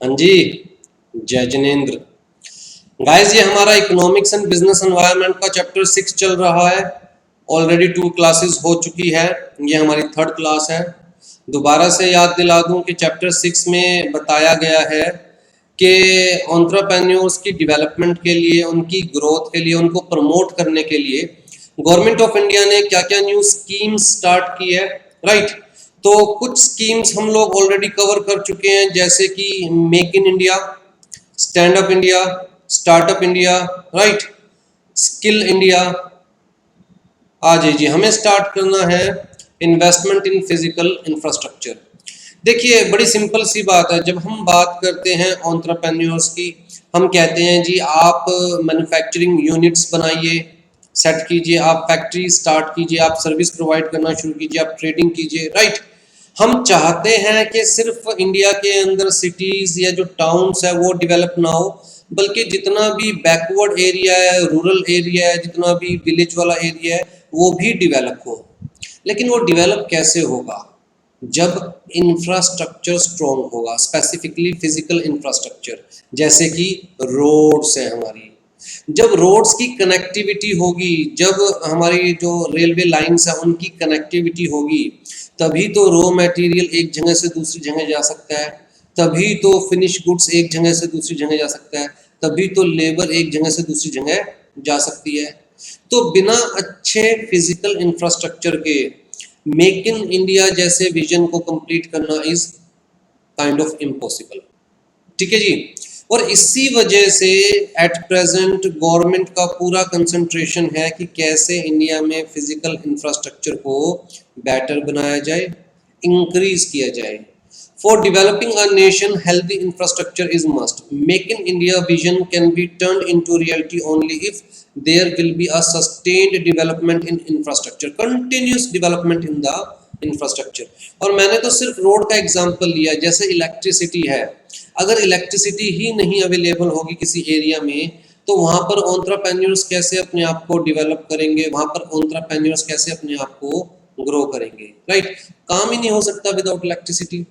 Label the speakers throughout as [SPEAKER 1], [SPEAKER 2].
[SPEAKER 1] हाँ जी, जय जिनेन्द्र। गाइस, ये हमारा इकोनॉमिक्स एंड बिजनेस एनवायरनमेंट का चैप्टर 6 चल रहा है। ऑलरेडी 2 क्लासेस हो चुकी है, ये हमारी 3rd क्लास है। दोबारा से याद दिला दूं कि चैप्टर 6 में बताया गया है कि एंटरप्रेन्योर्स की डेवलपमेंट के लिए, उनकी ग्रोथ के लिए, उनको प्रमोट करने के लिए गवर्नमेंट ऑफ इंडिया ने क्या क्या न्यू स्कीम्स स्टार्ट की है, राइट। तो कुछ स्कीम्स हम लोग ऑलरेडी कवर कर चुके हैं, जैसे कि make in India, stand up India, startup India, right, skill India. आ जी, हमें स्टार्ट करना है इन्वेस्टमेंट इन फिजिकल इंफ्रास्ट्रक्चर। देखिए, बड़ी सिंपल सी बात है। जब हम बात करते हैं एंटरप्रेन्योर्स की, हम कहते हैं जी आप मैन्युफैक्चरिंग यूनिट्स बनाइए, सेट कीजिए, आप फैक्ट्री स्टार्ट कीजिए, आप सर्विस प्रोवाइड करना शुरू कीजिए, आप ट्रेडिंग कीजिए, राइट। हम चाहते हैं कि सिर्फ इंडिया के अंदर सिटीज या जो टाउन्स है वो डेवलप ना हो, बल्कि जितना भी बैकवर्ड एरिया है, रूरल एरिया है, जितना भी विलेज वाला एरिया है, वो भी डेवलप हो। लेकिन वो डेवलप कैसे होगा? जब इंफ्रास्ट्रक्चर स्ट्रॉन्ग होगा, स्पेसिफिकली फिजिकल इंफ्रास्ट्रक्चर, जैसे कि रोड्स है हमारी। जब रोड्स की कनेक्टिविटी होगी, जब हमारी जो रेलवे लाइंस है उनकी कनेक्टिविटी होगी, तभी तो रॉ मटेरियल एक जगह से दूसरी जगह जा सकता है, तभी तो फिनिश गुड्स एक जगह से दूसरी जगह जा सकता है, तभी तो लेबर एक जगह से दूसरी जगह जा सकती है। तो बिना अच्छे फिजिकल इंफ्रास्ट्रक्चर के मेक इन इंडिया जैसे विजन को कंप्लीट करना इज काइंड ऑफ इम्पॉसिबल। ठीक है जी। और इसी वजह से एट प्रेजेंट गवर्नमेंट का पूरा कंसंट्रेशन है कि कैसे इंडिया में फिजिकल इंफ्रास्ट्रक्चर को बेटर बनाया जाए, इंक्रीज किया जाए। For developing a nation healthy infrastructure is must. Make in India vision can be turned into reality only if there will be a sustained development in infrastructure, continuous development in the infrastructure. और मैंने तो सिर्फ road का example लिया, जैसे electricity है। अगर electricity ही नहीं अवेलेबल होगी किसी एरिया में, तो वहां पर एंटरप्रेन्योर्स कैसे अपने आप को डेवलप करेंगे, वहां पर एंटरप्रेन्योर्स कैसे अपने आप को ग्रो करेंगे, राइट। काम ही नहीं हो सकता without electricity.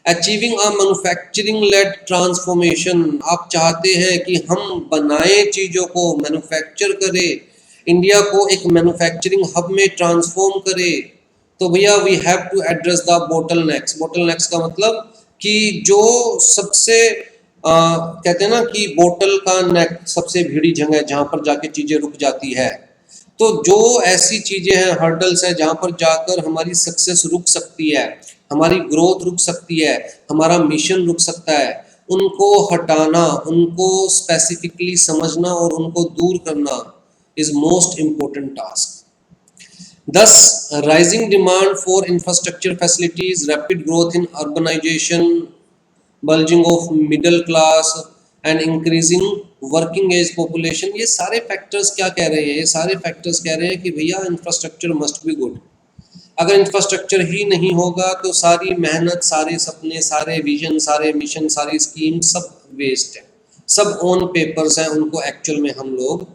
[SPEAKER 1] Achieving a manufacturing led transformation, आप चाहते हैं कि हम बनाए चीजों को, मैन्युफैक्चर करें, इंडिया को एक मैन्युफैक्चरिंग हब में ट्रांसफॉर्म करे, तो भैया we have to address the bottlenecks. Bottlenecks का मतलब कि जो सबसे कहते हैं ना कि बोतल का नेक, सबसे भीड़ी जगह जहां पर जाके चीजें रुक जाती है। तो जो ऐसी चीजें हैं, हर्डल्स हैं, जहां पर जाकर हमारी सक्सेस रुक सकती है, हमारी ग्रोथ रुक सकती है, हमारा मिशन रुक सकता है, उनको हटाना, उनको स्पेसिफिकली समझना और उनको दूर करना is most important task. Thus, rising demand for infrastructure facilities, rapid growth in urbanization, bulging of middle class and increasing working age population, ये सारे फैक्टर्स क्या कह रहे हैं? ये सारे फैक्टर्स कह रहे हैं कि भैया इंफ्रास्ट्रक्चर मस्ट बी गुड। अगर इंफ्रास्ट्रक्चर ही नहीं होगा तो सारी मेहनत, सारे सपने, सारे विजन, सारे मिशन, सारी स्कीम सब वेस्ट है, सब ऑन पेपर्स हैं, उनको एक्चुअल में हम लोग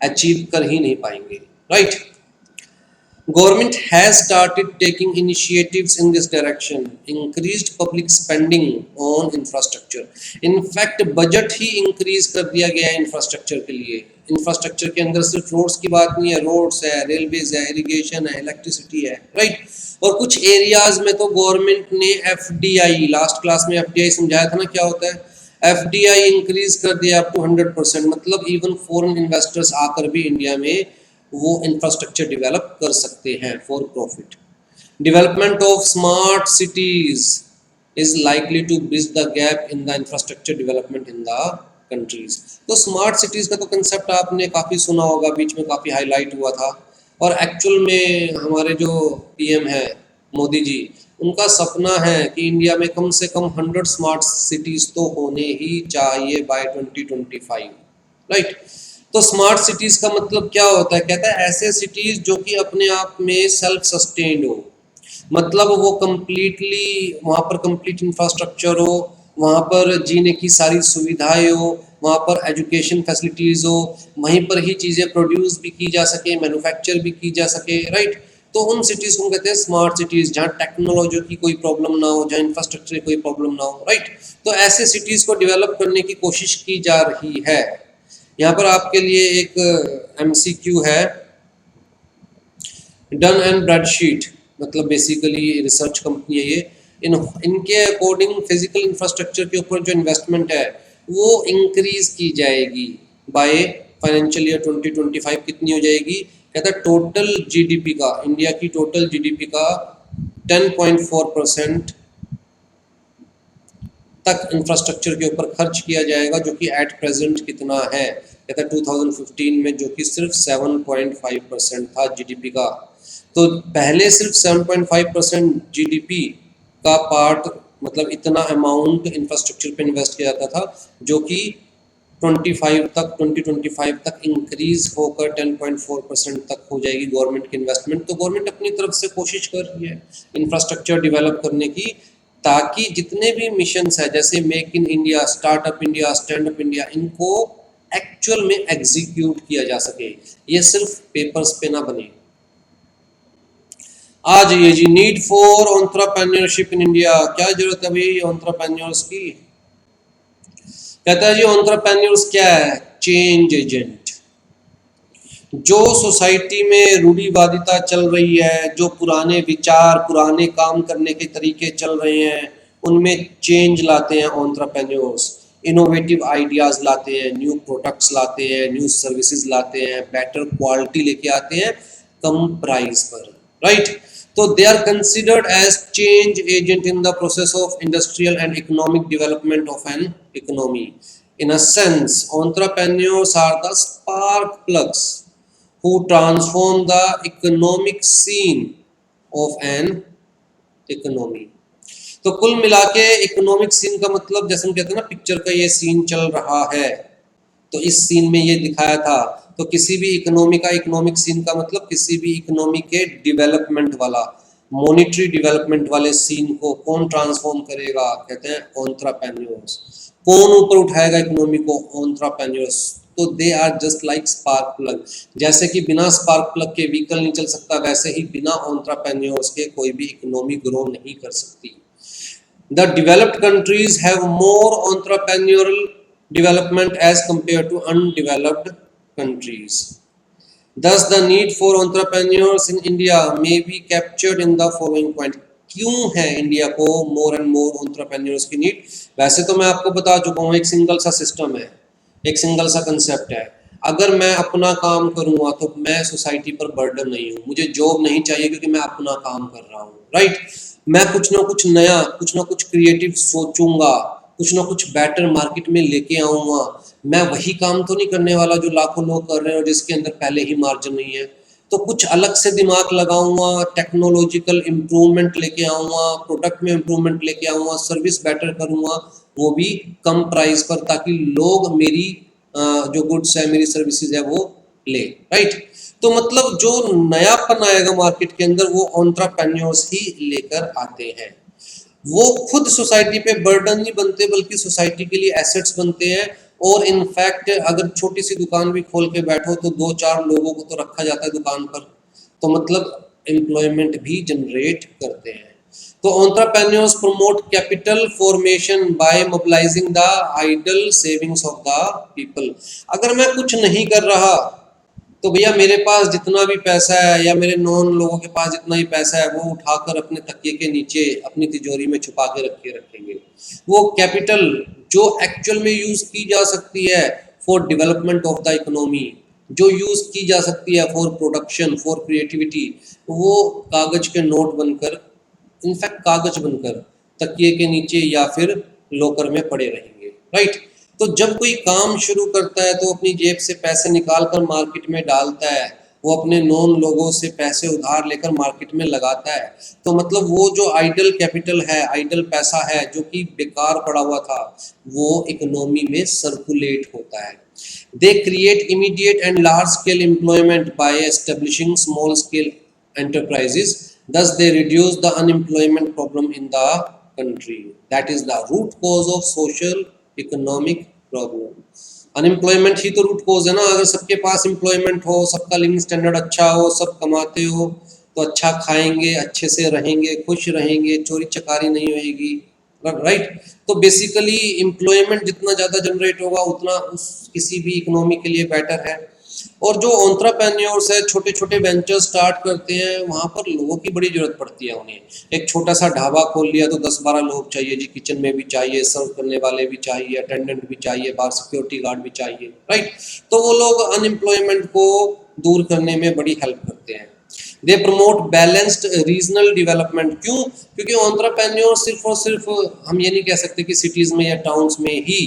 [SPEAKER 1] अचीव कर ही नहीं पाएंगे, right. Government has started taking initiatives in this direction, increased public spending on infrastructure. In fact, budget he increase कर दिया गया है infrastructure के लिए। Infrastructure के अंदर सिर्फ roads की बात नहीं है, roads है, railways है, irrigation है, electricity है, right? और कुछ areas में तो government ने FDI, last class में FDI समझाया था ना क्या होता है। FDI increase कर दिया up to 100%, मतलब even foreign investors आकर भी इंडिया में वो इंफ्रास्ट्रक्चर डेवलप कर सकते हैं for profit. Development of smart cities is likely to bridge the gap in the infrastructure development in the countries. तो स्मार्ट सिटीज का तो कंसेप्ट आपने काफ़ी सुना होगा, बीच में काफ़ी हाईलाइट हुआ था, और एक्चुअल में हमारे जो पीएम है मोदी जी, उनका सपना है कि इंडिया में कम से कम 100 स्मार्ट सिटीज तो होने ही चाहिए बाय 2025, राइट। तो स्मार्ट सिटीज का मतलब क्या होता है? कहता है ऐसे सिटीज जो कि अपने आप में सेल्फ सस्टेन्ड हो, मतलब वो कंप्लीटली वहाँ पर कंप्लीट इंफ्रास्ट्रक्चर हो, वहाँ पर जीने की सारी सुविधाएं हो, वहाँ पर एजुकेशन फैसिलिटीज हो, वहीं पर ही चीज़ें प्रोड्यूस भी की जा सके, मैन्युफैक्चर भी की जा सके, राइट। तो उन सिटीज को हम कहते हैं स्मार्ट सिटीज, जहाँ टेक्नोलॉजी की कोई प्रॉब्लम ना हो, जहाँ इंफ्रास्ट्रक्चर की कोई प्रॉब्लम ना हो, राइट। तो ऐसे सिटीज को डेवलप करने की कोशिश की जा रही है। यहाँ पर आपके लिए एक MCQ है, डन एंड ब्रैडशीट, मतलब बेसिकली रिसर्च कंपनी है ये। इनके अकॉर्डिंग फिजिकल इंफ्रास्ट्रक्चर के ऊपर जो इन्वेस्टमेंट है वो इंक्रीज की जाएगी बाय फाइनेंशियल ईयर 2025। कितनी हो जाएगी? कहता है टोटल जीडीपी का, इंडिया की टोटल जीडीपी का 10.4% तक इंफ्रास्ट्रक्चर के ऊपर खर्च किया जाएगा, जो कि एट प्रेजेंट कितना है? कहता है 2015 में जो कि सिर्फ 7.5% था जीडीपी का। तो पहले सिर्फ 7.5% जीडीपी का पार्ट, मतलब इतना अमाउंट इंफ्रास्ट्रक्चर पे इन्वेस्ट किया जाता था, जो कि 2025 तक इंक्रीज होकर 10.4% तक हो जाएगी गवर्नमेंट की इन्वेस्टमेंट। तो गवर्नमेंट अपनी तरफ से कोशिश कर रही है इंफ्रास्ट्रक्चर डेवलप करने की, ताकि जितने भी मिशंस है जैसे make in India, startup India, stand up India, इनको एक्चुअल में एग्जीक्यूट किया जा सके, ये सिर्फ पेपर्स पे ना बने। आ जाइए जी, need for entrepreneurship in India. क्या जरूरत है भाई एंटरप्रेन्योर्स की? कहता है जी एंटरप्रेन्योर्स क्या है? Change agent. जो सोसाइटी में रूढ़िवादिता चल रही है, जो पुराने विचार, पुराने काम करने के तरीके चल रहे हैं, उनमें चेंज लाते हैं एंटरप्रेन्योर्स। इनोवेटिव आइडियाज लाते हैं, न्यू प्रोडक्ट्स लाते हैं, न्यू सर्विसेज लाते हैं, बेटर क्वालिटी लेके आते हैं कम प्राइस पर, राइट। तो they are considered as change agent in the process of industrial and economic development of an economy. In a sense, entrepreneurs are the spark plugs who transform the economic scene of an economy। तो कुल मिला के economic scene का मतलब, जैसे हम कहते हैं ना पिक्चर का ये सीन चल रहा है, तो इस सीन में ये दिखाया था। तो किसी भी इकोनॉमी का इकोनॉमिक सीन का मतलब किसी भी इकोनॉमी के डेवलपमेंट वाला, मॉनिटरी डेवलपमेंट वाले सीन को कौन ट्रांसफॉर्म करेगा? कहते हैं एंटरप्रेन्योर्स। कौन ऊपर उठाएगा इकोनॉमी को? एंटरप्रेन्योर्स। तो they are just like spark plug. जैसे कि बिना स्पार्क प्लग के व्हीकल नहीं चल सकता, वैसे ही बिना एंटरप्रेन्योर्स के कोई भी इकोनॉमी ग्रो नहीं कर सकती। The developed countries have more entrepreneurial development as compared to undeveloped countries. Thus, the need for entrepreneurs in India may be captured in the following point. क्यों है इंडिया को मोर एंड मोर एंटरप्रेन्योर्स की need? वैसे तो मैं आपको बता चुका हूँ, एक सिंगल सा सिस्टम है, एक सिंगल सा कंसेप्ट है। अगर मैं अपना काम करूँगा तो मैं सोसाइटी पर बर्डन नहीं हूँ, मुझे जॉब नहीं चाहिए क्योंकि मैं अपना काम कर रहा हूँ, राइट। मैं कुछ ना कुछ नया, कुछ ना कुछ क्रिएटिव सोचूंगा, कुछ ना कुछ बेटर मार्केट में लेके आऊँगा। मैं वही काम तो नहीं करने वाला जो लाखों लोग कर रहे हैं और जिसके अंदर पहले ही मार्जिन नहीं है। तो कुछ अलग से दिमाग लगाऊंगा, टेक्नोलॉजिकल इम्प्रूवमेंट लेके आऊँगा, प्रोडक्ट में इम्प्रूवमेंट लेके आऊँगा, सर्विस बेटर करूँगा, वो भी कम प्राइस पर, ताकि लोग मेरी जो गुड्स है, मेरी सर्विसेज है वो ले, राइट। तो मतलब जो नयापन आएगा मार्केट के अंदर वो एंटरप्रेन्योर्स ही लेकर आते हैं। वो खुद सोसाइटी पे बर्डन नहीं बनते, बल्कि सोसाइटी के लिए एसेट्स बनते हैं। और इनफैक्ट अगर छोटी सी दुकान भी खोल के बैठो तो 2-4 लोगों को तो रखा जाता है दुकान पर, तो मतलब एम्प्लॉयमेंट भी जनरेट करते हैं। तो entrepreneurs promote capital formation by mobilizing the idle savings of the people. अगर मैं कुछ नहीं कर रहा तो भैया मेरे पास जितना भी पैसा है या मेरे नॉन लोगों के पास जितना भी पैसा है वो उठाकर अपने तकिए के नीचे अपनी तिजोरी में छुपा के रखेंगे। वो कैपिटल जो एक्चुअल में यूज की जा सकती है for development of the economy, जो यूज की जा सकती है फॉर प्रोडक्शन, फॉर क्रिएटिविटी, वो कागज के नोट बनकर, इनफैक्ट कागज बनकर तकिए के नीचे या फिर लॉकर में पड़े रहेंगे, राइट। तो जब कोई काम शुरू करता है तो अपनी जेब से पैसे निकाल कर मार्केट में डालता है, वो अपने नॉन लोगों से पैसे उधार लेकर मार्केट में लगाता है। तो मतलब वो जो आइडल कैपिटल है, आइडल पैसा है जो कि बेकार पड़ा हुआ था, वो इकोनॉमी में सर्कुलेट होता है। They create immediate and large scale employment bye establishing small scale enterprises, thus they reduce the unemployment problem in the country. That is the root cause of social economic problem. Unemployment ही तो root कोज है ना। अगर सबके पास employment हो, सबका living standard अच्छा हो, सब कमाते हो, तो अच्छा खाएंगे, अच्छे से रहेंगे, खुश रहेंगे, चोरी चकारी नहीं होएगी, राइट। तो बेसिकली एम्प्लॉयमेंट जितना ज़्यादा जनरेट होगा उतना उस किसी भी इकोनॉमी के लिए बेटर है। और जो एंटरप्रेन्योर्स है, छोटे छोटे वेंचर स्टार्ट करते हैं, वहाँ पर लोगों की बड़ी जरूरत पड़ती है उन्हें। एक छोटा सा ढाबा खोल लिया तो 10-12 लोग चाहिए जी, किचन में भी चाहिए, सर्व करने वाले भी चाहिए, अटेंडेंट भी चाहिए, बाहर सिक्योरिटी गार्ड भी चाहिए, राइट। तो वो लोग अनएम्प्लॉयमेंट को दूर करने में बड़ी हेल्प करते हैं। They promote balanced regional development. क्यों? क्योंकि एंटरप्रेन्योर सिर्फ और सिर्फ हम ये नहीं कह सकते कि सिटीज़ में या टाउन्स में ही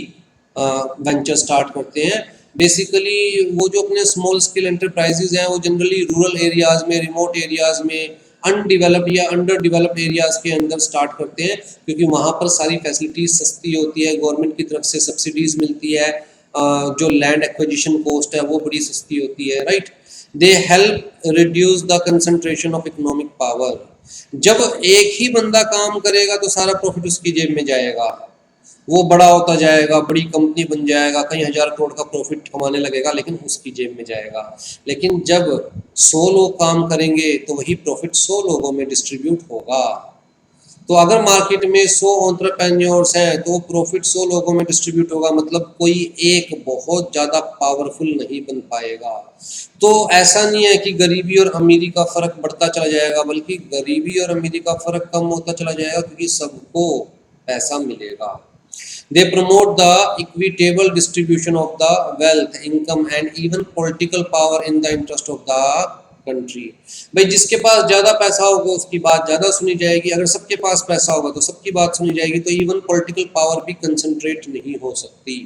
[SPEAKER 1] वेंचर स्टार्ट करते हैं। बेसिकली वो जो अपने स्मॉल स्केल एंटरप्राइजेज हैं वो जनरली रूरल एरियाज़ में, रिमोट एरियाज़ में, अनडिवेलप्ड या अंडर डेवलप्ड एरियाज़ के अंदर स्टार्ट करते हैं, क्योंकि वहाँ पर सारी फैसिलिटीज़ सस्ती होती है, गवर्नमेंट की तरफ से सब्सिडीज़ मिलती है, जो लैंड एक्विजिशन कॉस्ट है वो बड़ी सस्ती होती है, right. They help reduce the concentration of economic power. जब एक ही बंदा काम करेगा तो सारा प्रॉफिट उसकी जेब में जाएगा, वो बड़ा होता जाएगा, बड़ी कंपनी बन जाएगा, कई हजार करोड़ का प्रॉफिट कमाने लगेगा, लेकिन उसकी जेब में जाएगा। लेकिन जब 100 लोग काम करेंगे तो वही प्रॉफिट 100 लोगों में डिस्ट्रीब्यूट होगा। तो अगर मार्केट में 100 एंटरप्रेन्योर्स हैं तो प्रॉफिट 100 लोगों में डिस्ट्रीब्यूट होगा, मतलब कोई एक बहुत ज़्यादा पावरफुल नहीं बन पाएगा। तो ऐसा नहीं है कि गरीबी और अमीरी का फ़र्क बढ़ता चला जाएगा, बल्कि गरीबी और अमीरी का फ़र्क कम होता चला जाएगा, क्योंकि सबको पैसा मिलेगा। They promote the equitable distribution of the wealth, income and even political power in the interest of the country। भाई जिसके पास ज़्यादा पैसा होगा उसकी बात ज़्यादा सुनी जाएगी, अगर सबके पास पैसा होगा तो सबकी बात सुनी जाएगी, तो इवन पॉलिटिकल पावर भी कंसंट्रेट नहीं हो सकती,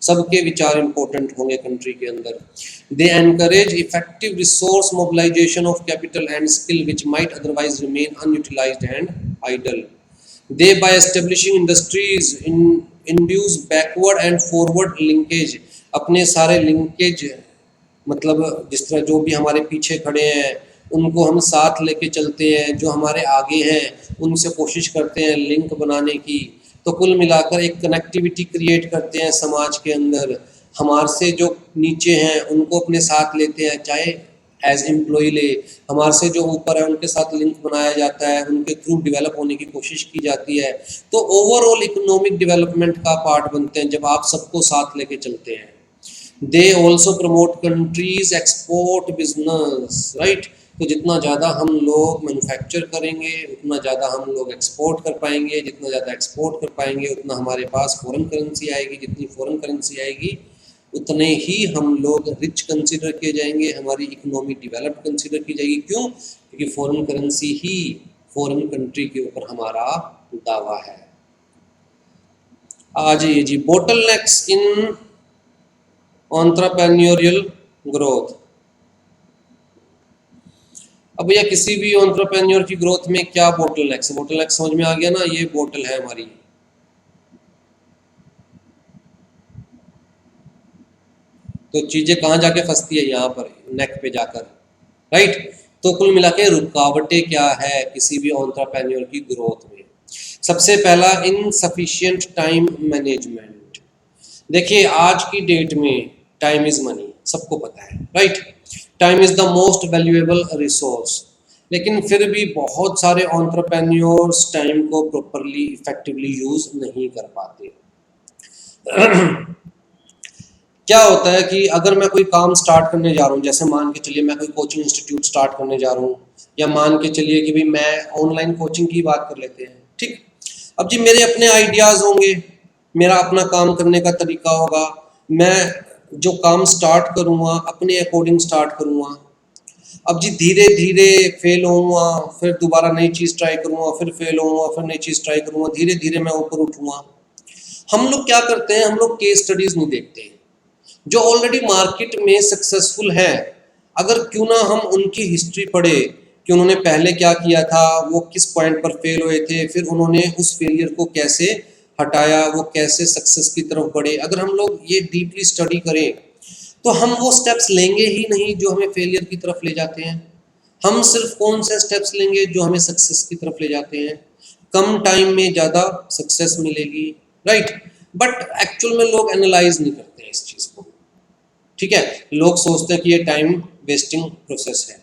[SPEAKER 1] सबके विचार इंपॉर्टेंट होंगे कंट्री के अंदर। They encourage effective resource mobilization of capital and skill which might otherwise remain unutilized and idle. They by establishing industries induce backward and forward linkage। अपने सारे लिंकेज, मतलब जिस तरह जो भी हमारे पीछे खड़े हैं उनको हम साथ लेके चलते हैं, जो हमारे आगे हैं उनसे कोशिश करते हैं लिंक बनाने की। तो कुल मिलाकर एक कनेक्टिविटी क्रिएट करते हैं समाज के अंदर, हमारे से जो नीचे हैं उनको अपने साथ लेते हैं, चाहे एज एम्प्लॉय ले, हमारे से जो ऊपर है उनके साथ लिंक बनाया जाता है, उनके थ्रू डेवलप होने की कोशिश की जाती है। तो ओवरऑल इकोनॉमिक डेवलपमेंट का पार्ट बनते हैं जब आप सबको साथ लेके चलते हैं। They also promote countries export business, right. तो जितना ज़्यादा हम लोग मैन्युफैक्चर करेंगे उतना ज़्यादा हम लोग एक्सपोर्ट कर पाएंगे, जितना ज़्यादा एक्सपोर्ट कर पाएंगे उतना हमारे पास फॉरेन करेंसी आएगी, जितनी फॉरेन करेंसी आएगी उतने ही हम लोग रिच कंसिडर किए जाएंगे, हमारी इकोनॉमी डेवलप्ड कंसिडर की जाएगी। क्यों? क्योंकि फॉरेन करेंसी ही फॉरेन कंट्री के ऊपर हमारा दावा है। आ जाइए जी, बोटलनेक्स इन एंटरप्रेन्योरियल ग्रोथ। अब भैया किसी भी एंटरप्रेन्योर की ग्रोथ में क्या बोटलनेक्स? बोटलनेक्स समझ में आ गया ना, ये बोटल है हमारी, तो चीजें कहाँ जाके फंसती है? यहाँ पर नेक पे जाकर, राइट। तो कुल मिला के रुकावटें क्या है किसी भी एंटरप्रेन्योर की ग्रोथ में? सबसे पहला इनसफिशिएंट टाइम मैनेजमेंट। देखिए आज की डेट में टाइम इज मनी, सबको पता है, right. Time is the most valuable resource, लेकिन फिर भी बहुत सारे एंटरप्रेन्योर्स टाइम को प्रॉपरली इफेक्टिवली यूज नहीं कर पाते। क्या होता है कि अगर मैं कोई काम स्टार्ट करने जा रहा हूँ, जैसे मान के चलिए मैं कोई कोचिंग इंस्टीट्यूट स्टार्ट करने जा रहा हूँ, या मान के चलिए कि भाई मैं ऑनलाइन कोचिंग की बात कर लेते हैं, ठीक। अब जी मेरे अपने आइडियाज़ होंगे, मेरा अपना काम करने का तरीका होगा, मैं जो काम स्टार्ट करूँगा अपने अकॉर्डिंग स्टार्ट करूँगा। अब जी धीरे धीरे फेल होऊंगा, फिर दोबारा नई चीज़ ट्राई करूँगा, फिर फेल होऊंगा, फिर नई चीज़ ट्राई करूँगा, धीरे धीरे मैं ऊपर उठूँगा। हम लोग क्या करते हैं, हम लोग केस स्टडीज़ नहीं देखते जो ऑलरेडी मार्केट में सक्सेसफुल हैं। अगर क्यों ना हम उनकी हिस्ट्री पढ़े कि उन्होंने पहले क्या किया था, वो किस पॉइंट पर फेल हुए थे, फिर उन्होंने उस फेलियर को कैसे हटाया, वो कैसे सक्सेस की तरफ बढ़े। अगर हम लोग ये डीपली स्टडी करें तो हम वो स्टेप्स लेंगे ही नहीं जो हमें फेलियर की तरफ ले जाते हैं। हम सिर्फ कौन से स्टेप्स लेंगे जो हमें सक्सेस की तरफ ले जाते हैं। कम टाइम में ज़्यादा सक्सेस मिलेगी, राइट। बट एक्चुअल में लोग एनालाइज नहीं करते हैं इस चीज़ को, ठीक है। लोग सोचते हैं कि ये टाइम वेस्टिंग प्रोसेस है।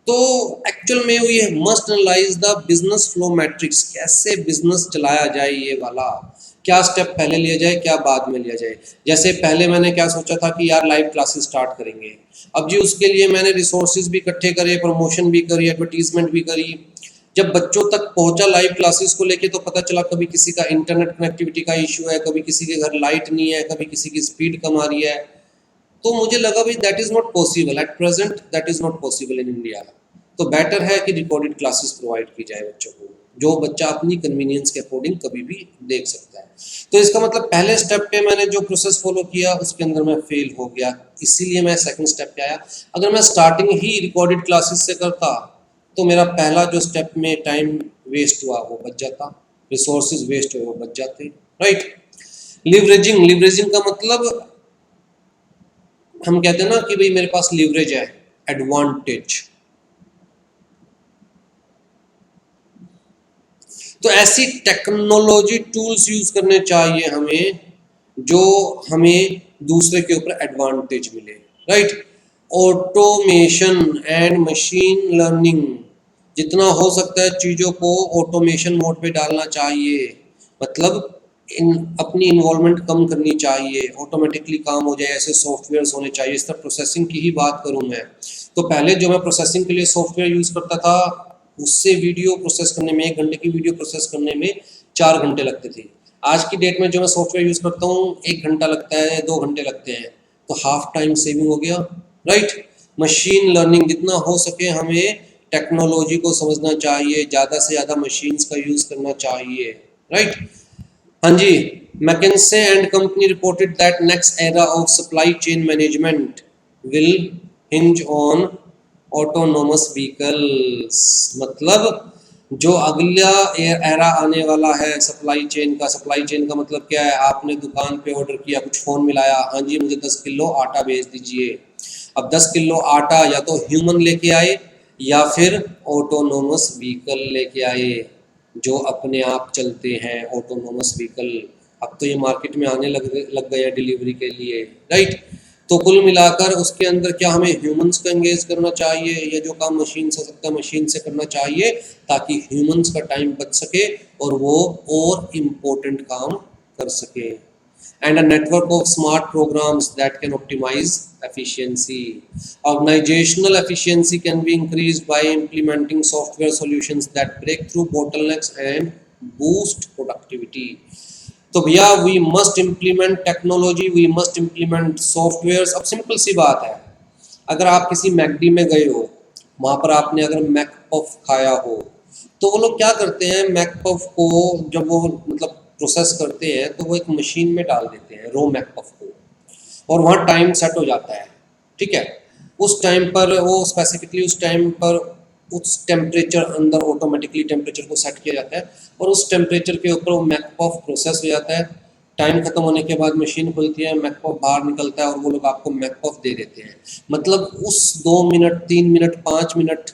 [SPEAKER 1] तो एक्चुअल में ये must analyse the business flow matrix, कैसे बिजनेस चलाया जाए, ये वाला क्या स्टेप पहले लिया जाए, क्या बाद में लिया जाए। जैसे पहले मैंने क्या सोचा था कि यार लाइव क्लासेस स्टार्ट करेंगे, अब जी उसके लिए मैंने रिसोर्सेज भी इकट्ठे करे, प्रमोशन भी करी, एडवर्टीजमेंट भी करी। जब बच्चों तक पहुंचा लाइव क्लासेस को लेके तो पता चला कभी किसी का इंटरनेट कनेक्टिविटी का इशू है, कभी किसी के घर लाइट नहीं है, कभी किसी की स्पीड कम आ रही है। तो मुझे लगा भाई that is not possible at present, that is not possible in India. तो बेटर है कि रिकॉर्डेड क्लासेस प्रोवाइड की जाए बच्चों को, जो बच्चा अपनी कन्वीनियंस के अकॉर्डिंग कभी भी देख सकता है। तो इसका मतलब पहले स्टेप पे मैंने जो प्रोसेस फॉलो किया उसके अंदर मैं फेल हो गया, इसीलिए मैं सेकंड स्टेप पे आया। अगर मैं स्टार्टिंग ही रिकॉर्डेड क्लासेस से करता तो मेरा पहला जो स्टेप में टाइम वेस्ट हुआ वो बच जाता, रिसोर्सेज वेस्ट हुए वो बच जाते, राइट। लिवरेजिंग, लिवरेजिंग का मतलब हम कहते हैं ना कि भाई मेरे पास लिवरेज है, एडवांटेज। तो ऐसी टेक्नोलॉजी टूल्स यूज करने चाहिए हमें जो हमें दूसरे के ऊपर एडवांटेज मिले, right. Automation and machine learning, जितना हो सकता है चीज़ों को ऑटोमेशन मोड पे डालना चाहिए, मतलब अपनी इन्वॉल्वमेंट कम करनी चाहिए, ऑटोमेटिकली काम हो जाए, ऐसे सॉफ्टवेयर्स होने चाहिए। इस तरह प्रोसेसिंग की ही बात करूं मैं, तो पहले जो मैं प्रोसेसिंग के लिए सॉफ्टवेयर यूज़ करता था उससे वीडियो प्रोसेस करने में, 1 घंटे की वीडियो प्रोसेस करने में 4 घंटे लगते थे। आज की डेट में जो मैं सॉफ्टवेयर यूज़ करता हूँ 1 घंटा लगता है, 2 घंटे लगते हैं, तो हाफ टाइम सेविंग हो गया, राइट। मशीन लर्निंग, जितना हो सके हमें टेक्नोलॉजी को समझना चाहिए, ज़्यादा से ज़्यादा मशीन्स का यूज़ करना चाहिए, राइट। हाँ जी, McKinsey and company reported that next era of supply chain management will hinge on autonomous vehicles. मतलब जो अगला एरा आने वाला है सप्लाई चेन का, सप्लाई चेन का मतलब क्या है, आपने दुकान पे ऑर्डर किया, कुछ फ़ोन मिलाया, हाँ जी मुझे 10 किलो आटा भेज दीजिए। अब 10 किलो आटा या तो ह्यूमन लेके आए या फिर ऑटोनोमस व्हीकल लेके आए जो अपने आप चलते हैं, ऑटोनोमस व्हीकल। अब तो ये मार्केट में आने लग गया डिलीवरी के लिए, राइट। तो कुल मिलाकर उसके अंदर क्या हमें ह्यूमंस को एंगेज करना चाहिए, या जो काम मशीन से हो सकता है मशीन से करना चाहिए, ताकि ह्यूमंस का टाइम बच सके और वो और इम्पोर्टेंट काम कर सके। And a network of smart programs that can optimize efficiency. Organizational efficiency can be increased by implementing software solutions that break through bottlenecks and boost productivity. तो भैया we must implement technology, we must implement software. अब simple सी बात है, अगर आप किसी McD में गए हो, वहाँ पर आपने अगर मैक पफ खाया हो, तो वो लोग क्या करते हैं, मैक पफ को जब वो मतलब प्रोसेस करते हैं तो वो एक मशीन में डाल देते हैं रो मैक पफ को, और वहाँ टाइम सेट हो जाता है, ठीक है। उस टाइम पर वो स्पेसिफिकली उस टाइम पर उस टेम्परेचर अंदर ऑटोमेटिकली टेम्परेचर को सेट किया जाता है, और उस टेम्परेचर के ऊपर वो मैक पफ प्रोसेस हो जाता है। टाइम खत्म होने के बाद मशीन खुलती है, मैक पफ बाहर निकलता है और वो लोग आपको मैक पफ दे देते हैं। मतलब उस 2 मिनट 3 मिनट 5 मिनट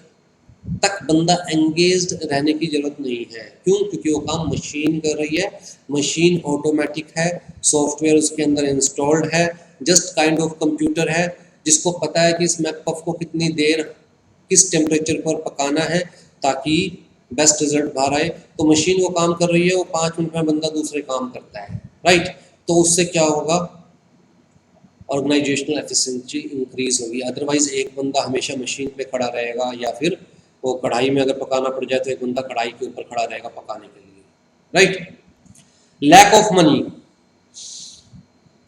[SPEAKER 1] तक बंदा एंगेज्ड रहने की जरूरत नहीं है। क्यों? क्योंकि वो काम मशीन कर रही है, मशीन ऑटोमेटिक है, सॉफ्टवेयर उसके अंदर इंस्टॉल्ड है, जस्ट काइंड ऑफ कंप्यूटर है जिसको पता है कि इस मैक पफ को कितनी देर किस टेम्परेचर पर पकाना है ताकि बेस्ट रिजल्ट बाहर आए। तो मशीन वो काम कर रही है, वो 5 मिनट में बंदा दूसरे काम करता है, राइट। तो उससे क्या होगा, ऑर्गेनाइजेशनल एफिशिएंसी इंक्रीज होगी। अदरवाइज एक बंदा हमेशा मशीन पे खड़ा रहेगा, या फिर वो कढ़ाई में अगर पकाना पड़ जाए तो एक बंदा कढ़ाई के ऊपर खड़ा रहेगा पकाने के लिए, राइट। लैक ऑफ मनी,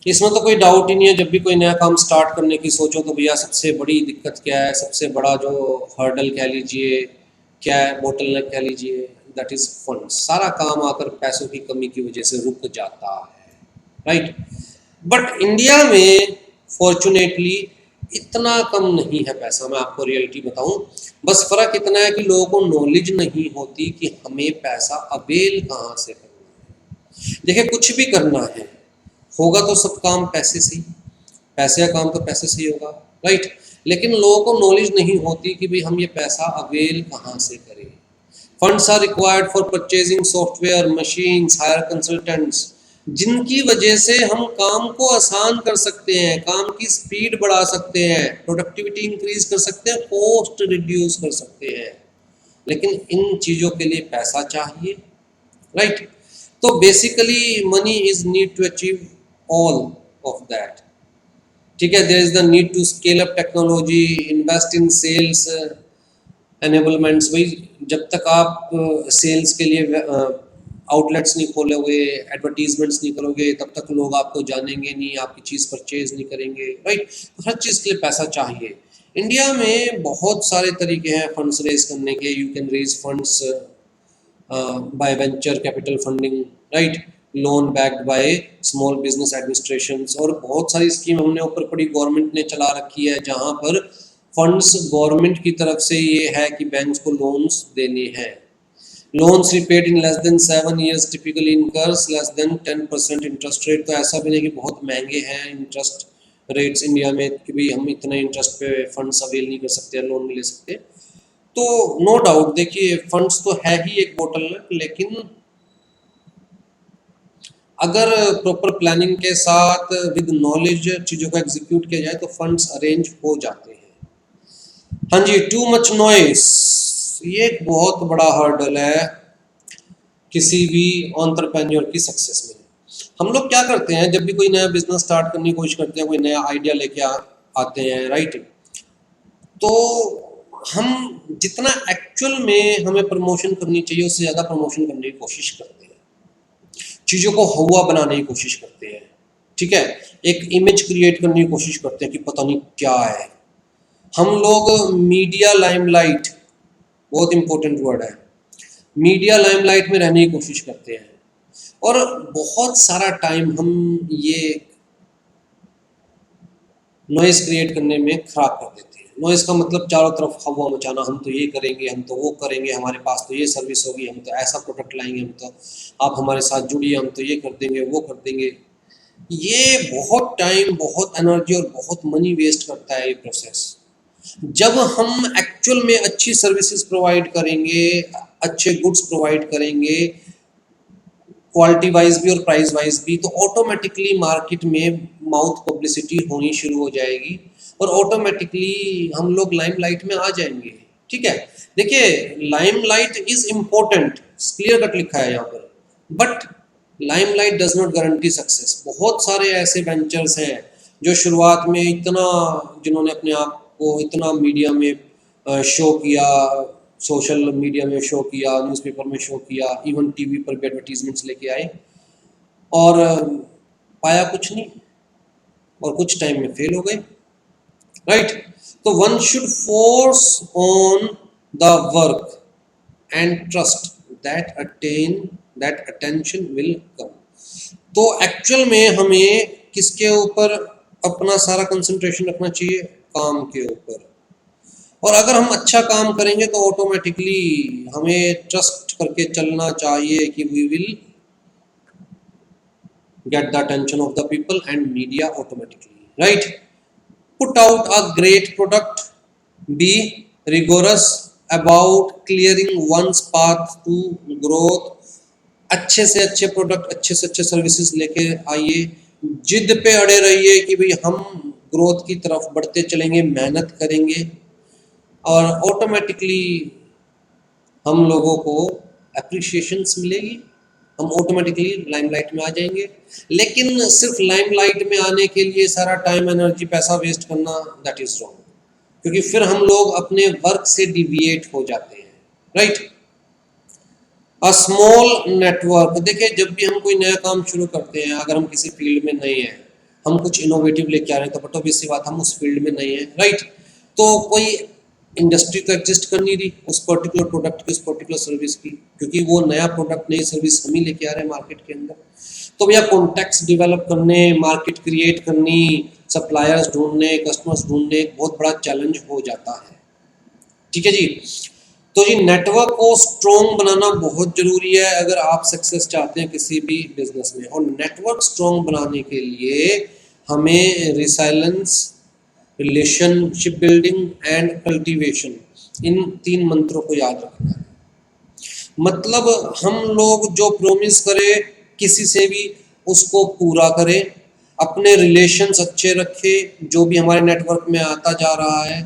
[SPEAKER 1] इसमें तो कोई डाउट ही नहीं है। जब भी कोई नया काम स्टार्ट करने की सोचो तो भैया सबसे बड़ी दिक्कत क्या है, सबसे बड़ा जो हर्डल कह लीजिए, क्या है, बोटलनेक कह लीजिए, दैट इज फंड। सारा काम आकर पैसों की कमी की वजह से रुक जाता है, राइट। बट इंडिया में फॉर्चुनेटली इतना कम नहीं है पैसा, मैं आपको रियलिटी बताऊं। बस फर्क इतना है कि लोगों को नॉलेज नहीं होती कि हमें पैसा अवेल कहाँ से करना है। देखिए कुछ भी करना है होगा तो सब काम पैसे से ही, पैसे का काम तो पैसे से ही होगा, राइट। लेकिन लोगों को नॉलेज नहीं होती कि भाई हम ये पैसा अवेल कहाँ से करें। Funds are required for purchasing software, machines, hire consultants, जिनकी वजह से हम काम को आसान कर सकते हैं, काम की स्पीड बढ़ा सकते हैं, प्रोडक्टिविटी इंक्रीज कर सकते हैं, कॉस्ट रिड्यूस कर सकते हैं। लेकिन इन चीज़ों के लिए पैसा चाहिए, राइट। तो basically money is need to achieve all of that. ठीक है, there is the need to scale up technology, invest in sales enablements. भाई जब तक आप सेल्स के लिए आउटलेट्स नहीं खोलोगे, एडवर्टीजमेंट्स नहीं करोगे, तब तक लोग आपको जानेंगे नहीं, आपकी चीज़ परचेज नहीं करेंगे, राइट। तो हर चीज़ के लिए पैसा चाहिए। इंडिया में बहुत सारे तरीके हैं फंड्स रेज करने के। You can raise funds by venture capital funding, right, loan backed by small business administrations, और बहुत सारी स्कीम हमने ऊपर पड़ी गवर्नमेंट ने चला रखी है, जहां पर फंड्स गवर्नमेंट की तरफ से ये है कि बैंक्स को लोन्स देने हैं। Loans repaid in less than 7 years typically incurs less than 10% interest rate. तो ऐसा भी नहीं कि बहुत महंगे हैं इंटरेस्ट रेट्स इंडिया में कि भाई हम इतने इंटरेस्ट पे फंड्स अवेल नहीं कर सकते, लोन नहीं ले सकते। तो नो डाउट देखिए फंड्स तो है ही एक बोतल, लेकिन अगर प्रॉपर प्लानिंग के साथ विद नॉलेज चीज़ों को एग्जीक्यूट किया जाए तो फंड्स अरेंज हो जाते हैं। हाँ जी, टू मच नॉइस ये एक बहुत बड़ा हर्डल है किसी भी एंटरप्रेन्योर की सक्सेस में। हम लोग क्या करते हैं, जब भी कोई नया बिजनेस स्टार्ट करने की कोशिश करते हैं, कोई नया आइडिया लेके आते हैं, राइट, तो हम जितना एक्चुअल में हमें प्रमोशन करनी चाहिए उससे ज़्यादा प्रमोशन करने की कोशिश करते हैं, चीज़ों को हवा बनाने की कोशिश करते हैं। ठीक है, एक इमेज क्रिएट करने की कोशिश करते हैं कि पता नहीं क्या है। हम लोग मीडिया लाइमलाइट, बहुत इंपॉर्टेंट वर्ड है, मीडिया लाइमलाइट में रहने की कोशिश करते हैं, और बहुत सारा टाइम हम ये नॉइज क्रिएट करने में खराब कर देते हैं। नॉइज का मतलब चारों तरफ हवा मचाना, हम तो ये करेंगे, हम तो वो करेंगे, हमारे पास तो ये सर्विस होगी, हम तो ऐसा प्रोडक्ट लाएंगे, हम तो आप हमारे साथ जुड़िए, हम तो ये कर देंगे, वो कर देंगे। ये बहुत टाइम, बहुत एनर्जी और बहुत मनी वेस्ट करता है ये प्रोसेस। जब हम एक्चुअल में अच्छी सर्विसेज प्रोवाइड करेंगे, अच्छे गुड्स प्रोवाइड करेंगे, क्वालिटी वाइज भी और प्राइस वाइज भी, तो ऑटोमेटिकली मार्केट में माउथ पब्लिसिटी होनी शुरू हो जाएगी और ऑटोमेटिकली हम लोग लाइमलाइट में आ जाएंगे। ठीक है, देखिए limelight is important, clear cut लिखा है यहाँ पर, but limelight does not guarantee success. बहुत सारे ऐसे वेंचर्स हैं जो शुरुआत में इतना, जिन्होंने अपने आप को इतना मीडिया में शो किया, सोशल मीडिया में शो किया, न्यूज़पेपर में शो किया, इवन टीवी पर भी एडवर्टीजमेंट्स लेके आए, और पाया कुछ नहीं, और कुछ टाइम में फेल हो गए, राइट। तो one should force on the work and trust that attention will come. तो एक्चुअल में हमें किसके ऊपर अपना सारा कंसंट्रेशन रखना चाहिए? काम के ऊपर। और अगर हम अच्छा काम करेंगे तो ऑटोमेटिकली हमें ट्रस्ट करके चलना चाहिए कि we will get the attention of the people and media automatically, right? Put out a great product, be rigorous about clearing one's path to growth। अच्छे से अच्छे प्रोडक्ट, अच्छे से अच्छे सर्विसेज लेके आइए, जिद पे अड़े रहिए कि भाई हम ग्रोथ की तरफ बढ़ते चलेंगे, मेहनत करेंगे, और ऑटोमेटिकली हम लोगों को अप्रिशिएशंस मिलेगी, हम ऑटोमेटिकली लाइमलाइट में आ जाएंगे। लेकिन सिर्फ लाइमलाइट में आने के लिए सारा टाइम, एनर्जी, पैसा वेस्ट करना, दैट इज रॉन्ग, क्योंकि फिर हम लोग अपने वर्क से डिविएट हो जाते हैं, राइट। अ स्मॉल नेटवर्क, देखिए जब भी हम कोई नया काम शुरू करते हैं, अगर हम किसी फील्ड में नए हैं, हम कुछ इनोवेटिव लेके आ रहे हैं, तो बट ऑब्वियस सी बात हम उस फील्ड में नए हैं, राइट। तो कोई इंडस्ट्री तो एग्जिस्ट कर नहीं रही उस पर्टिकुलर प्रोडक्ट की, उस पर्टिकुलर सर्विस की, क्योंकि वो नया प्रोडक्ट, नई सर्विस हम ही लेके आ रहे हैं मार्केट के अंदर। तो भैया कॉन्टैक्ट्स डेवलप करने, मार्केट क्रिएट करनी, सप्लायर्स ढूंढने, कस्टमर्स ढूंढने एक बहुत बड़ा चैलेंज हो जाता है। ठीक है जी, तो जी नेटवर्क को स्ट्रॉन्ग बनाना बहुत जरूरी है अगर आप सक्सेस चाहते हैं किसी भी बिजनेस में। और नेटवर्क स्ट्रॉन्ग बनाने के लिए हमें resilience, relationship building and cultivation, in 3 मंत्रों को याद रखना है। मतलब हम लोग जो प्रॉमिस करें किसी से भी, उसको पूरा करे, अपने रिलेशंस अच्छे रखे, जो भी हमारे नेटवर्क में आता जा रहा है,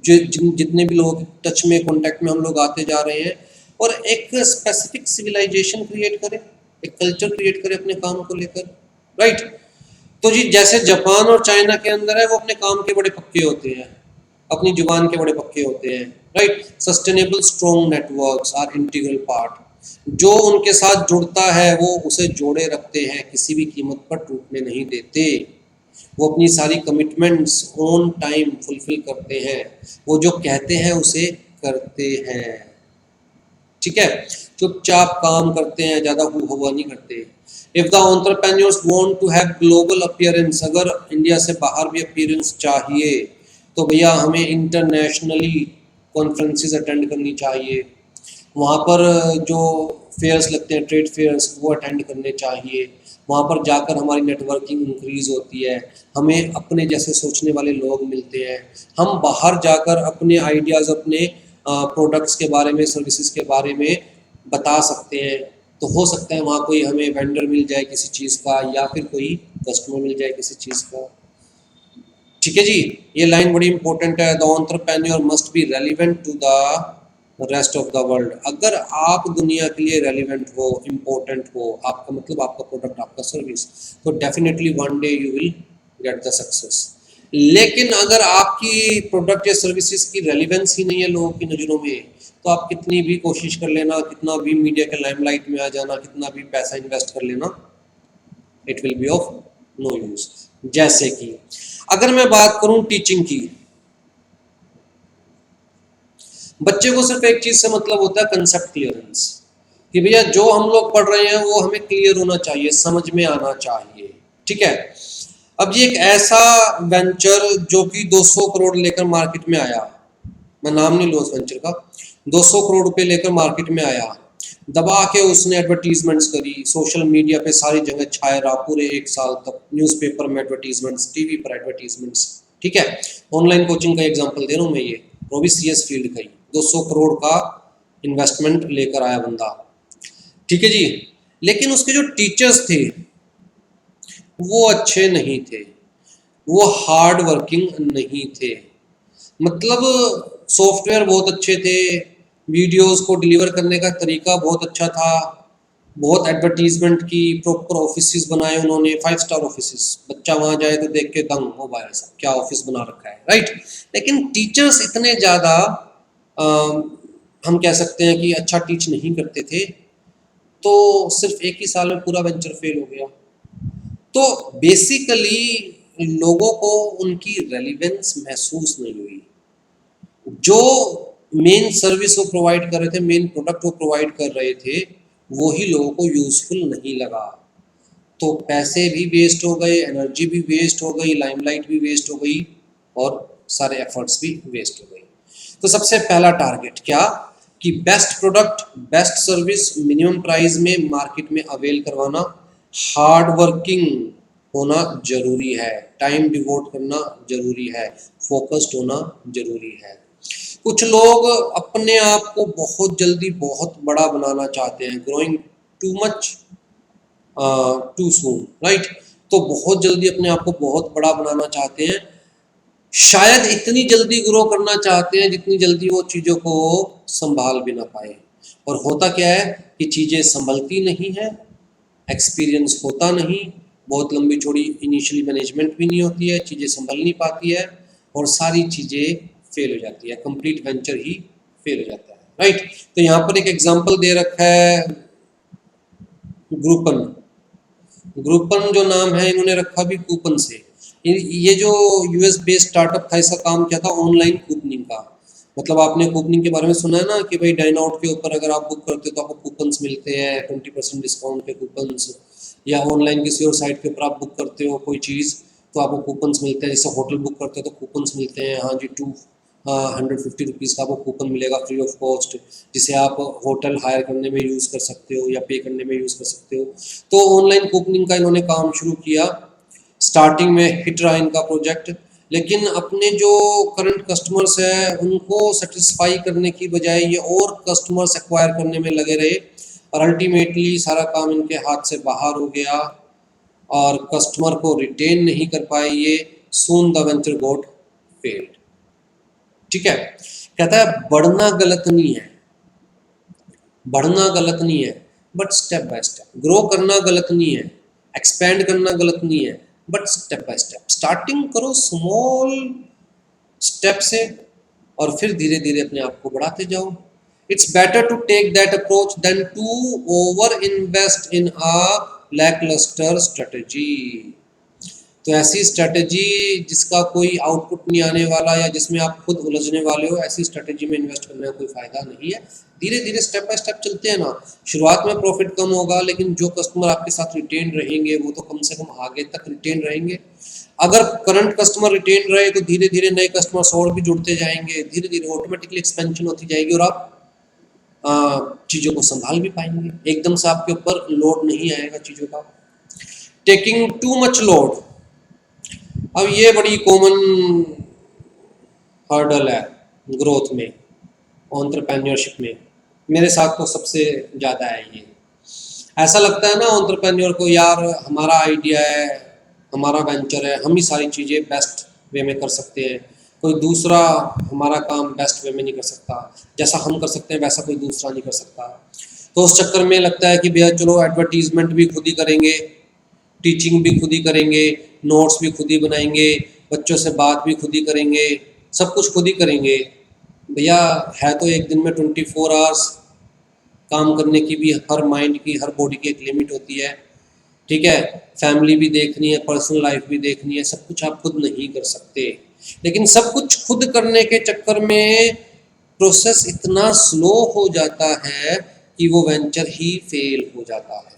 [SPEAKER 1] जितने भी लोग टच में कांटेक्ट में हम लोग आते जा रहे हैं, और एक स्पेसिफिक सिविलाइजेशन क्रिएट करे, एक कल्चर क्रिएट करे अपने काम को लेकर, राइट। तो जी जैसे जापान और चाइना के अंदर है, वो अपने काम के बड़े पक्के होते हैं, अपनी जुबान के बड़े पक्के होते हैं, right. Sustainable strong networks are integral part, जो उनके साथ जुड़ता है वो उसे जोड़े रखते हैं, किसी भी कीमत पर टूटने नहीं देते। वो अपनी सारी कमिटमेंट्स ऑन टाइम फुलफिल करते हैं, वो जो कहते हैं उसे करते हैं, ठीक है। चुपचाप काम करते हैं, ज़्यादा हुआ नहीं करते। If the entrepreneurs want to have global appearance, अगर इंडिया से बाहर भी अपीयरेंस चाहिए तो भैया हमें इंटरनेशनली कॉन्फ्रेंसेस अटेंड करनी चाहिए, वहाँ पर जो फेयर्स लगते हैं, ट्रेड फेयर्स, वो अटेंड करने चाहिए। वहाँ पर जाकर हमारी नेटवर्किंग इंक्रीज़ होती है, हमें अपने जैसे सोचने वाले लोग मिलते हैं, हम बाहर जाकर अपने आइडियाज़, अपने प्रोडक्ट्स के बारे में, सर्विसेज के बारे में बता सकते हैं। तो हो सकता है वहाँ कोई हमें वेंडर मिल जाए किसी चीज़ का, या फिर कोई कस्टमर मिल जाए किसी चीज़ का, ठीक है जी। ये लाइन बड़ी इंपॉर्टेंट है, the entrepreneur must be relevant to the rest of the world. अगर आप दुनिया के लिए रेलिवेंट हो, इम्पोर्टेंट हो, आपका मतलब आपका प्रोडक्ट, आपका सर्विस, तो definitely one day you will get the success. लेकिन अगर आपकी प्रोडक्ट या सर्विसेज की रेलिवेंस ही नहीं है लोगों की नज़रों में, तो आप कितनी भी कोशिश कर लेना, कितना भी मीडिया के लाइमलाइट में आ जाना, कितना भी पैसा इन्वेस्ट कर लेना, it will be of no use. जैसे कि अगर मैं बात करूं टीचिंग की, बच्चे को सिर्फ एक चीज से मतलब होता है, कंसेप्ट क्लियरेंस, कि भैया जो हम लोग पढ़ रहे हैं वो हमें क्लियर होना चाहिए, समझ में आना चाहिए, ठीक है। अब ये एक ऐसा वेंचर जो कि 200 करोड़ लेकर मार्केट में आया, मैं नाम नहीं लूँ उस वेंचर का, 200 करोड़ रुपए लेकर मार्केट में आया, दबा के उसने एडवर्टीजमेंट्स करी, सोशल मीडिया पे सारी जगह छाए रहा पूरे 1 साल तक, न्यूज़पेपर में एडवर्टीजमेंट्स, टीवी पर एडवर्टीजमेंट्स, ठीक है। ऑनलाइन कोचिंग का एग्जांपल दे रहा हूँ मैं, ये वो भी सीएस फील्ड का ही, 200 करोड़ का इन्वेस्टमेंट लेकर आया बंदा, ठीक है जी। लेकिन उसके जो टीचर्स थे वो अच्छे नहीं थे, वो हार्ड वर्किंग नहीं थे, मतलब सॉफ्टवेयर बहुत अच्छे थे, वीडियोस को डिलीवर करने का तरीका बहुत अच्छा था, बहुत एडवर्टीजमेंट की, प्रॉपर ऑफिस बनाए उन्होंने, 5 स्टार ऑफिस, बच्चा वहां जाए तो देख के दंग, हो भाई साहब क्या ऑफिस बना रखा है, राइट। लेकिन टीचर्स इतने ज़्यादा हम कह सकते हैं कि अच्छा टीच नहीं करते थे, तो सिर्फ 1 ही साल में पूरा वेंचर फेल हो गया। तो बेसिकली लोगों को उनकी रेलिवेंस महसूस नहीं हुई, जो मेन सर्विस वो प्रोवाइड कर रहे थे, मेन प्रोडक्ट वो प्रोवाइड कर रहे थे, वो ही लोगों को यूजफुल नहीं लगा, तो पैसे भी वेस्ट हो गए, एनर्जी भी वेस्ट हो गई, लाइमलाइट भी वेस्ट हो गई, और सारे एफर्ट्स भी वेस्ट हो गए। तो सबसे पहला टारगेट क्या, कि best product, best service, minimum price में मार्केट में अवेल करवाना, हार्ड वर्किंग होना जरूरी है, टाइम डिवोट करना जरूरी है, फोकस्ड होना जरूरी है। कुछ लोग अपने आप को बहुत जल्दी बहुत बड़ा बनाना चाहते हैं, growing too much too soon, right. तो बहुत जल्दी अपने आप को बहुत बड़ा बनाना चाहते हैं, शायद इतनी जल्दी ग्रो करना चाहते हैं जितनी जल्दी वो चीज़ों को संभाल भी ना पाए, और होता क्या है कि चीज़ें संभलती नहीं है, एक्सपीरियंस होता नहीं, बहुत लंबी चौड़ी इनिशियली मैनेजमेंट भी नहीं होती है, चीज़ें संभल नहीं पाती है, और सारी चीज़ें फेल हो जाती है, कंप्लीट वेंचर ही फेल हो जाता है, राइट। तो यहाँ पर एक एग्जांपल दे रखा है ग्रुपन, ग्रुपन जो नाम है इन्होंने रखा भी कूपन से। ये जो यूएस बेस्ड स्टार्टअप था, इसका काम क्या था, ऑनलाइन कूपनिंग का, मतलब आपने कूपनिंग के बारे में सुना है ना, कि भाई डाइनआउट के ऊपर अगर आप बुक करते हो तो आपको कूपन्स मिलते हैं, 20% डिस्काउंट के कूपन्स, या ऑनलाइन किसी और साइट के ऊपर आप बुक करते हो कोई चीज़ तो आपको कूपन्स मिलते हैं, जैसे होटल बुक करते हो तो कूपन्स मिलते हैं, हाँ जी, 150 रुपीज़ का आपको कूपन मिलेगा फ्री ऑफ कॉस्ट, जिसे आप होटल हायर करने में यूज़ कर सकते हो या पे करने में यूज़ कर सकते हो। तो ऑनलाइन कूपनिंग का इन्होंने काम शुरू किया, स्टार्टिंग में हिट रहा इनका प्रोजेक्ट, लेकिन अपने जो करंट कस्टमर्स हैं उनको सेटिस्फाई करने की बजाय ये और कस्टमर्स एक्वायर करने में लगे रहे, और अल्टीमेटली सारा काम इनके हाथ से बाहर हो गया, और कस्टमर को रिटेन नहीं कर पाए ये, soon the venture got failed. ठीक है, कहता है बढ़ना गलत नहीं है, बढ़ना गलत नहीं है, but step by step. Grow करना गलत नहीं है, एक्सपेंड करना गलत नहीं है, but step by step. Starting करो स्मॉल स्टेप से और फिर धीरे धीरे अपने आप को बढ़ाते जाओ। It's better to take that approach than to over invest in a lacklustre strategy. तो ऐसी स्ट्रेटेजी जिसका कोई आउटपुट नहीं आने वाला या जिसमें आप खुद उलझने वाले हो, ऐसी स्ट्रेटेजी में इन्वेस्ट करने का कोई फायदा नहीं है। धीरे धीरे स्टेप बाय स्टेप चलते हैं ना, शुरुआत में प्रॉफिट कम होगा, लेकिन जो कस्टमर आपके साथ रिटेन रहेंगे वो तो कम से कम आगे तक रिटेन रहेंगे। अगर करंट कस्टमर रिटेन रहे तो धीरे धीरे नए कस्टमर्स और भी जुड़ते जाएंगे, धीरे धीरे ऑटोमेटिकली एक्सपेंशन होती जाएगी और आप चीज़ों को संभाल भी पाएंगे। एकदम से आपके ऊपर लोड नहीं आएगा चीज़ों का। टेकिंग टू मच लोड, अब ये बड़ी कॉमन हर्डल है ग्रोथ में, एंटरप्रेन्योरशिप में। मेरे साथ तो सबसे ज़्यादा है ये। ऐसा लगता है ना एंटरप्रेन्योर को, यार हमारा आइडिया है, हमारा वेंचर है, हम ही सारी चीज़ें बेस्ट वे में कर सकते हैं, कोई दूसरा हमारा काम बेस्ट वे में नहीं कर सकता, जैसा हम कर सकते हैं वैसा कोई दूसरा नहीं कर सकता। तो उस चक्कर में लगता है कि भैया चलो एडवर्टीजमेंट भी खुद ही करेंगे, टीचिंग भी खुद ही करेंगे, नोट्स भी खुद ही बनाएंगे, बच्चों से बात भी खुद ही करेंगे, सब कुछ खुद ही करेंगे। भैया है तो एक दिन में 24 आवर्स, काम करने की भी हर माइंड की, हर बॉडी की एक लिमिट होती है। ठीक है, फैमिली भी देखनी है, पर्सनल लाइफ भी देखनी है, सब कुछ आप खुद नहीं कर सकते। लेकिन सब कुछ खुद करने के चक्कर में प्रोसेस इतना स्लो हो जाता है कि वो वेंचर ही फेल हो जाता है।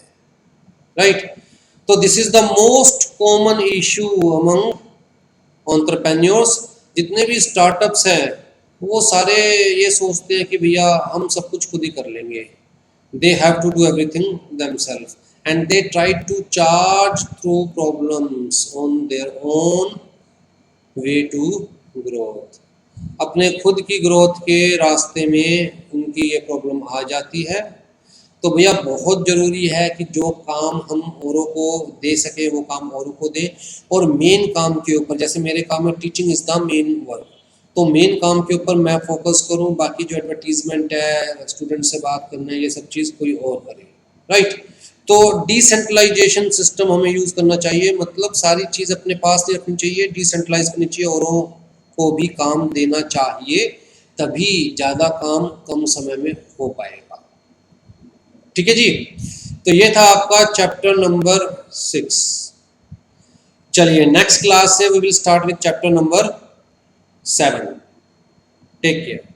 [SPEAKER 1] राइट, तो this is the most common issue among entrepreneurs. जितने भी स्टार्टअप्स हैं वो सारे ये सोचते हैं कि भैया हम सब कुछ खुद ही कर लेंगे, they have to do everything themselves and they try to charge through problems on their own way to growth। अपने खुद की ग्रोथ के रास्ते में उनकी ये प्रॉब्लम आ जाती है। तो भैया बहुत ज़रूरी है कि जो काम हम औरों को दे सके वो काम औरों को दे, और मेन काम के ऊपर, जैसे मेरे काम में teaching is the main work, तो मेन काम के ऊपर मैं फोकस करूं, बाकी जो एडवर्टीजमेंट है, स्टूडेंट से बात करना है, ये सब चीज़ कोई और करे। राइट, तो डिसेंट्रलाइजेशन सिस्टम हमें यूज़ करना चाहिए, मतलब सारी चीज़ अपने पास नहीं रखनी चाहिए, डिसेंट्रलाइज करनी चाहिए, औरों को भी काम देना चाहिए, तभी ज़्यादा काम कम समय में हो पाएगा। ठीक है जी, तो ये था आपका चैप्टर नंबर 6। चलिए नेक्स्ट क्लास से we will start with chapter number 7। Take care.